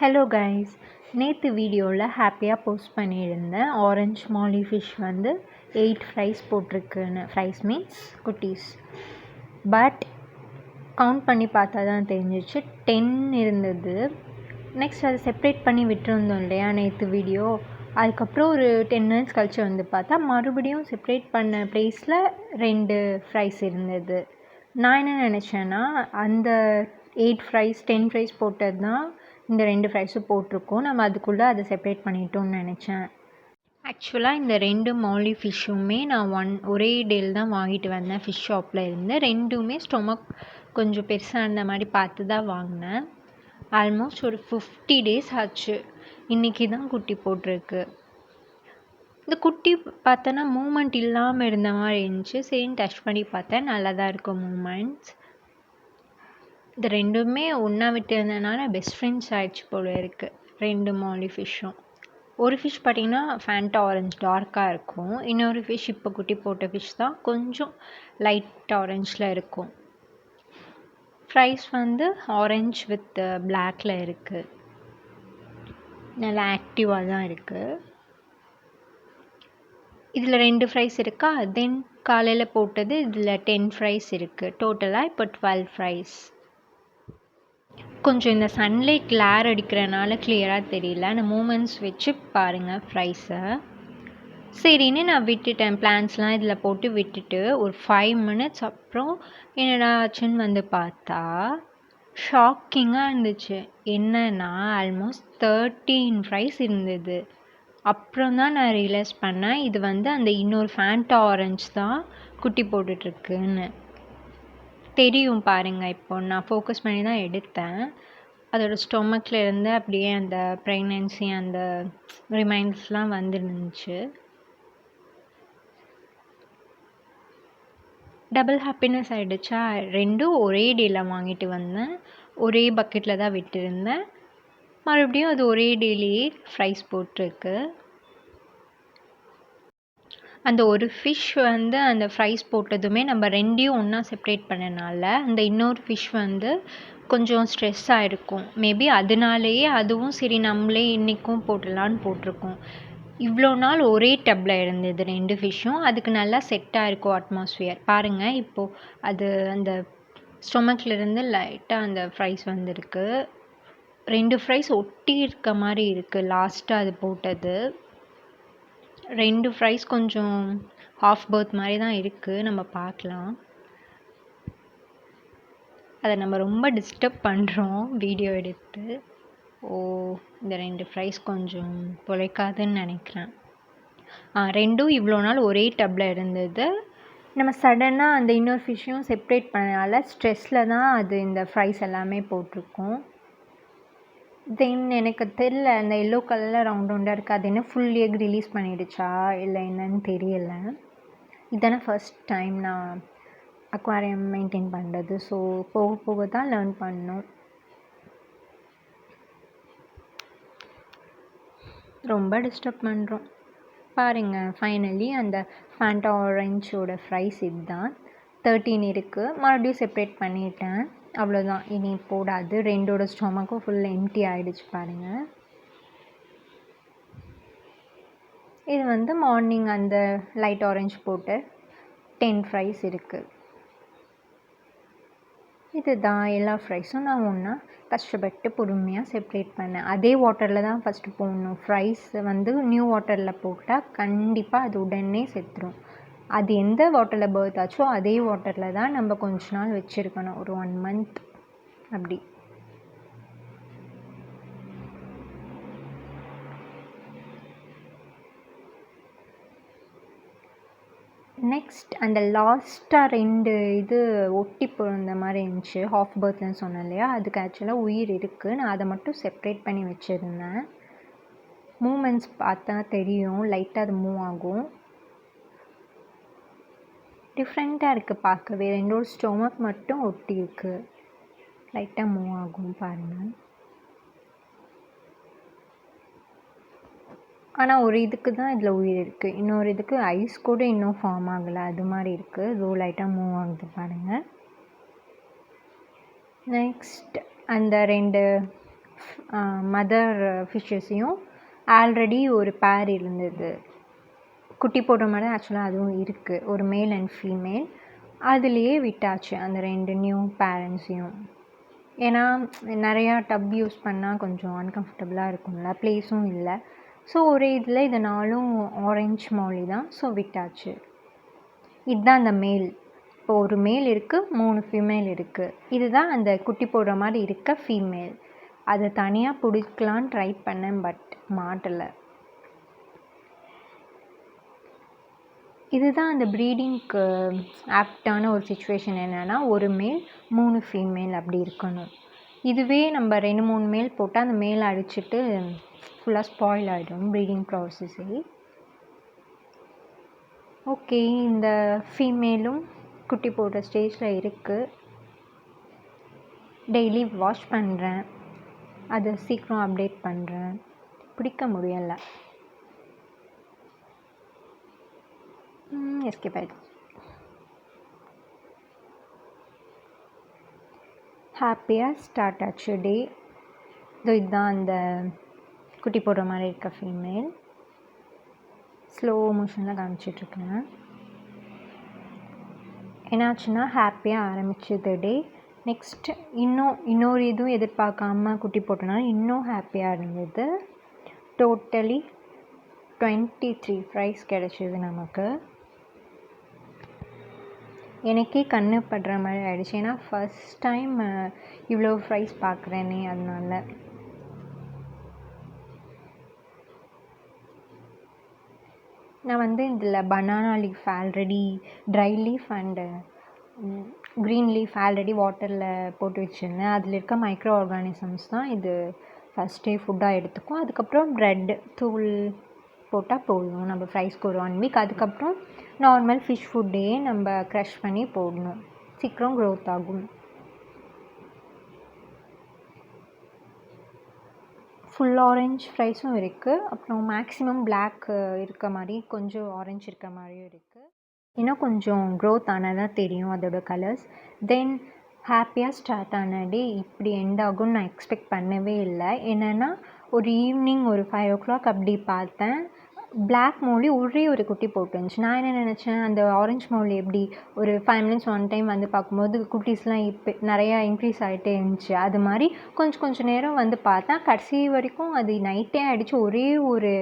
Hello guys, நேற்று வீடியோவில் ஹாப்பியாக போஸ்ட் பண்ணியிருந்தேன். ஆரஞ்ச் மாலி ஃபிஷ் வந்து 8 ஃப்ரைஸ் போட்டிருக்குன்னு. ஃப்ரைஸ் மீன்ஸ் குட்டீஸ். பட் கவுண்ட் பண்ணி பார்த்தா தான் தெரிஞ்சிச்சு 10 இருந்தது. நெக்ஸ்ட் அதை செப்ரேட் பண்ணி விட்டுருந்தோம் இல்லையா நேற்று வீடியோ. அதுக்கப்புறம் ஒரு 10 மினிட்ஸ் கழிச்சு வந்து பார்த்தா மறுபடியும் செப்ரேட் பண்ண ப்ளேஸில் 2 ஃப்ரைஸ் இருந்தது. நான் என்ன நினச்சேன்னா, அந்த 8 ஃப்ரைஸ் 10 ஃப்ரைஸ் போட்டது தான் இந்த 2 ஃப்ரைஸும் போட்டிருக்கோம். நம்ம அதுக்குள்ளே அதை செப்ரேட் பண்ணிட்டோம்னு நினச்சேன். ஆக்சுவலாக இந்த 2 மாலி ஃபிஷ்ஷுமே நான் ஒரே டேயில் தான் வாங்கிட்டு வந்தேன் ஃபிஷ் ஷாப்பில் இருந்து. ரெண்டுமே ஸ்டொமக் கொஞ்சம் பெருசாக இருந்த மாதிரி பார்த்து தான் வாங்கினேன். ஆல்மோஸ்ட் ஒரு 50 டேஸ் ஆச்சு. இன்றைக்கி தான் குட்டி போட்டிருக்கு. இந்த குட்டி பார்த்தோன்னா மூமெண்ட் இல்லாமல் இருந்த மாதிரி இருந்துச்சு. சரின்னு டச் பண்ணி பார்த்தேன், நல்லா தான் இருக்கும் மூமெண்ட்ஸ். இது ரெண்டுமே ஒன்றா விட்டு இருந்ததுனால பெஸ்ட் ஃப்ரெண்ட்ஸ் ஆகிடுச்சு போல இருக்குது 2 மாலி ஃபிஷ்ஷும். ஒரு ஃபிஷ் பார்த்திங்கன்னா ஃபேண்டா ஆரஞ்ச் டார்க்காக இருக்கும். இன்னொரு ஃபிஷ் இப்போ குட்டி போட்ட ஃபிஷ் தான் கொஞ்சம் லைட் ஆரஞ்சில் இருக்கும். ஃப்ரைஸ் வந்து ஆரஞ்ச் வித் பிளாக்கில் இருக்குது. நல்லா ஆக்டிவாக தான் இருக்குது. இதில் 2 ஃப்ரைஸ் இருக்கா. தென் காலையில் போட்டது இதில் 10 ஃப்ரைஸ் இருக்குது. டோட்டலாக இப்போ 12 ஃப்ரைஸ். கொஞ்சம் இந்த சன்லைட் கிளார் அடிக்கிறனால கிளியராக தெரியல. அந்த மூமெண்ட்ஸ் வச்சு பாருங்கள் ஃப்ரைஸை. சரின்னு நான் விட்டுட்டேன். பிளான்ஸ்லாம் இதில் போட்டு விட்டுட்டு ஒரு 5 மினிட்ஸ் அப்புறம் என்னடா ஆச்சுன்னு வந்து பார்த்தா ஷாக்கிங்காக இருந்துச்சு. என்னன்னா ஆல்மோஸ்ட் 13 ஃப்ரைஸ் இருந்தது. அப்புறம் தான் நான் ரியலைஸ் பண்ணேன் இது வந்து அந்த இன்னொரு ஃபேண்டா ஆரஞ்ச் தான் குட்டி போட்டுட்ருக்குன்னு. தெரியும் பாருங்கள். இப்போ நான் ஃபோக்கஸ் பண்ணி தான் எடுத்தேன். அதோடய ஸ்டொமக்கில் இருந்து அப்படியே அந்த ப்ரெக்னென்சி அந்த ரிமைண்டர்ஸ்லாம் வந்துருந்துச்சு. டபுள் ஹாப்பினஸ் ஆகிடுச்சா. ரெண்டும் ஒரே டேயில் வாங்கிட்டு வந்தேன். ஒரே பக்கெட்டில் தான் விட்டுருந்தேன். மறுபடியும் அது ஒரே டேலேயே ஃப்ரைஸ் போட்டிருக்கு. அந்த ஒரு ஃபிஷ் வந்து அந்த ஃப்ரைஸ் போட்டதுமே நம்ம 2யும் ஒன்றா செப்ரேட் பண்ணனால அந்த இன்னொரு ஃபிஷ் வந்து கொஞ்சம் ஸ்ட்ரெஸ் ஆகிருக்கும். மேபி அதனாலேயே அதுவும் சரி நம்மளே இன்றைக்கும் போட்டுடலான்னு போட்டிருக்கோம். இவ்வளோ நாள் ஒரே டப்பில் இருந்தது 2 ஃபிஷ்ஷும். அதுக்கு நல்லா செட்டாக இருக்கும் அட்மாஸ்ஃபியர். பாருங்கள் இப்போது அது அந்த ஸ்டொமக்லேருந்து லைட்டாக அந்த ஃப்ரைஸ் வந்திருக்கு. 2 ஃப்ரைஸ் ஒட்டி இருக்க மாதிரி இருக்குது லாஸ்ட்டாக அது போட்டது. 2 ஃப்ரைஸ் கொஞ்சம் ஹாஃப் பர்த் மாதிரி தான் இருக்குது. நம்ம பார்க்கலாம். அதை நம்ம ரொம்ப டிஸ்டர்ப் பண்ணுறோம் வீடியோ எடுத்து. இந்த 2 ஃப்ரைஸ் கொஞ்சம் பொழைக்காதுன்னு நினைக்கிறேன். 2ம் இவ்வளோ நாள் ஒரே டப்பில் இருந்தது. நம்ம சடனாக அந்த இன்னொரு ஃபிஷ்ஷையும் செப்ரேட் பண்ணனால ஸ்ட்ரெஸ்ஸில் தான் அது இந்த ஃப்ரைஸ் எல்லாமே போட்டிருக்கோம். தென் எனக்கு தெரில, அந்த எல்லோ கலரில் ரவுண்டாக இருக்குது. அது என்ன ஃபுல் எக் ரிலீஸ் பண்ணிடுச்சா இல்லை என்னன்னு தெரியலை. இதானே ஃபர்ஸ்ட் டைம் நான் அக்வாரியம் மெயின்டைன் பண்ணுறது. ஸோ போக போக தான் லேர்ன் பண்ணணும். ரொம்ப டிஸ்டர்ப் பண்ணுறோம் பாருங்கள். ஃபைனலி அந்த ஃபேண்டா ஆரஞ்சோட ஃப்ரைஸ் இதுதான் 13 இருக்குது. மறுபடியும் செப்ரேட் பண்ணிட்டேன். அவ்வளோதான், இனி போடாது. 2ஓட ஸ்டொமக்கும் ஃபுல் எம்டி ஆகிடுச்சு பாருங்கள். இது வந்து மார்னிங் அந்த லைட் ஆரஞ்சு போட்டு 10 ஃப்ரைஸ் இருக்குது. இதுதான் எல்லா ஃப்ரைஸும் நான் ஒன்றா கஷ்டப்பட்டு பொறுமையாக செப்ரேட் பண்ணேன். அதே வாட்டரில் தான் ஃபஸ்ட்டு போடணும். ஃப்ரைஸ் வந்து நியூ வாட்டரில் போட்டால் கண்டிப்பாக அது உடனே செத்துரும். அது எந்த வாட்டரில் பர்த் ஆச்சோ அதே வாட்டரில் தான் நம்ம கொஞ்ச நாள் வச்சுருக்கணும், ஒரு 1 மந்த் அப்படி. நெக்ஸ்ட் அந்த லாஸ்ட்டாக 2 இது ஒட்டி போகிற மாதிரி இருந்துச்சு. ஹாஃப் பர்த்னு சொன்னேன் இல்லையா, அதுக்கு ஆக்சுவலாக உயிர் இருக்குது. நான் அதை மட்டும் செப்ரேட் பண்ணி வச்சுருந்தேன். மூமெண்ட்ஸ் பார்த்தா தெரியும், லைட்டாக அது மூவ் ஆகும். டிஃப்ரெண்ட்டாக இருக்குது பார்க்கவே. 2ஓட ஸ்டொமக் மட்டும் ஒட்டி இருக்குது, லைட்டாக மூவ் ஆகும் பாருங்கள். ஆனால் ஒரு இதுக்கு தான் இதில் உயிர் இருக்குது. இன்னொரு இதுக்கு ஐஸ் கூட இன்னும் ஃபார்ம் ஆகலை, அது மாதிரி இருக்குது. இதோ லைட்டாக மூவ் ஆகுது பாருங்கள். நெக்ஸ்ட் அந்த 2 மதர் ஃபிஷ்ஷஸையும் ஆல்ரெடி ஒரு பேர் இருந்தது. குட்டி போடுற மாதிரி ஆக்சுவலாக அதுவும் இருக்குது, ஒரு மேல் அண்ட் ஃபீமேல். அதுலேயே விட்டாச்சு அந்த 2 நியூ பேரண்ட்ஸையும். ஏன்னா நிறையா டப் யூஸ் பண்ணால் கொஞ்சம் அன்கம்ஃபர்டபுளாக இருக்கும்ல, ப்ளேஸும் இல்லை. ஸோ ஒரே இதில் இது 4ம் ஆரஞ்ச் மௌலி தான். ஸோ விட்டாச்சு. இதுதான் அந்த மேல். இப்போ ஒரு மேல் இருக்குது, 3 ஃபீமேல் இருக்குது. இதுதான் அந்த குட்டி போடுற மாதிரி இருக்க ஃபீமேல். அதை தனியாக பிடிக்கலான்னு ட்ரை பண்ணேன், பட் மாட்டலை. இதுதான் அந்த ப்ரீடிங்க்கு ஆப்டான ஒரு சுச்சுவேஷன். என்னென்னா ஒரு மேல் 3 ஃபீமேல் அப்படி இருக்கணும். இதுவே நம்ம 2-3 மேல் போட்டால் அந்த மேல் அடிச்சுட்டு ஃபுல்லாக ஸ்பாயில் ஆகிடும் ப்ரீடிங் ப்ராசஸே. ஓகே, இந்த ஃபீமேலும் குட்டி போடுற ஸ்டேஜில் இருக்குது. டெய்லி வாஷ் பண்ணுறேன், அதை சீக்கிரம் அப்டேட் பண்ணுறேன். பிடிக்க முடியலை. எஸ்கேப் ஆகிடும். ஹாப்பியாக ஸ்டார்ட் ஆச்சு டே. இதுதான் அந்த குட்டி போடுற மாதிரி இருக்க ஃபீமேல். ஸ்லோ மோஷனில் காமிச்சிட்ருக்கேன். என்னாச்சுன்னா ஹாப்பியாக ஆரம்பிச்சது டே. நெக்ஸ்ட்டு இன்னொரு இதுவும் எதிர்பார்க்காம குட்டி போட்டனால இன்னும் ஹாப்பியாக இருந்தது. டோட்டலி 23 ஃப்ரைஸ் கிடச்சிது நமக்கு. எனக்கே கண்ணு படுற மாதிரி ஆகிடுச்சு. ஏன்னா ஃபஸ்ட் டைம் இவ்வளோ ஃப்ரைஸ் பார்க்குறேனே, அதனால. நான் இதில் banana leaf already, try leaf and green leaf already வாட்டரில் போட்டு வச்சுருந்தேன். அதில் இருக்க மைக்ரோ ஆர்கானிசம்ஸ் தான் இது ஃபஸ்ட்டே ஃபுட்டாக எடுத்துக்கும். அதுக்கப்புறம் ப்ரெட் தூள் போட்டால் போதும் நம்ம ஃப்ரைஸ்க்கு ஒரு 1 வீக். அதுக்கப்புறம் நார்மல் ஃபிஷ் ஃபுட்டே நம்ம க்ரஷ் பண்ணி போடணும், சீக்கிரம் க்ரோத் ஆகும். ஃபுல் ஆரஞ்ச் ஃப்ரைஸும் இருக்குது. அப்புறம் மேக்ஸிமம் பிளாக் இருக்க மாதிரி, கொஞ்சம் ஆரஞ்ச் இருக்க மாதிரியும் இருக்குது. இன்னும் கொஞ்சம் க்ரோத் ஆனால் தான் தெரியும் அதோட கலர்ஸ். தென் ஹாப்பியாக ஸ்டார்ட் ஆன டே இப்படி எண்ட் ஆகும்னு நான் எக்ஸ்பெக்ட் பண்ணவே இல்லை. என்னென்னா ஒரு ஈவினிங் ஒரு 5 o'clock அப்படி பார்த்தேன், பிளாக் மௌலி ஒரே ஒரு குட்டி போட்டு இருந்துச்சு. நான் என்ன நினச்சேன், அந்த ஆரஞ்ச் மௌலி எப்படி ஒரு 5 minutes 1 time பார்க்கும்போது குட்டீஸ்லாம் இப்போ நிறையா இன்க்ரீஸ் ஆகிட்டே இருந்துச்சு. அது மாதிரி கொஞ்சம் நேரம் பார்த்தா கடைசி வரைக்கும் அது நைட்டே ஆகிடுச்சு, ஒரே ஒரு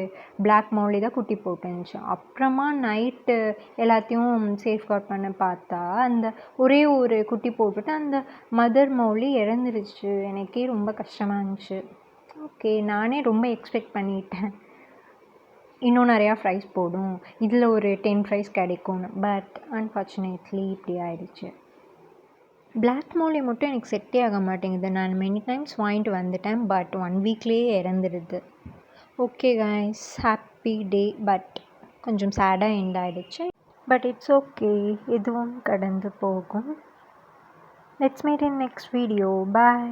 பிளாக் மௌலி தான் குட்டி போட்டு இருந்துச்சு. அப்புறமா நைட்டு எல்லாத்தையும் சேஃப்கார்ட் பண்ண பார்த்தா அந்த ஒரே ஒரு குட்டி போட்டுட்டு அந்த மதர் மௌலி இறந்துருச்சு. எனக்கே ரொம்ப கஷ்டமாக இருந்துச்சு. ஓகே, நானே ரொம்ப எக்ஸ்பெக்ட் பண்ணிட்டேன் இன்னும் நிறையா ஃப்ரைஸ் போடும், இதில் ஒரு 10 ஃப்ரைஸ் கிடைக்கும்னு. பட் அன்ஃபார்ச்சுனேட்லி இப்படி ஆகிடுச்சு. பிளாக் மௌலி மட்டும் எனக்கு செட்டே ஆக மாட்டேங்குது. நான் மெனி டைம்ஸ் வாங்கிட்டு வந்துட்டேன், பட் 1 weekலேயே இறந்துடுது. Okay guys, happy day. But கொஞ்சம் சேடாக எண்ட் ஆகிடுச்சு. பட் இட்ஸ் ஓகே, எதுவும் கடந்து போகும். Let's meet in next video. Bye.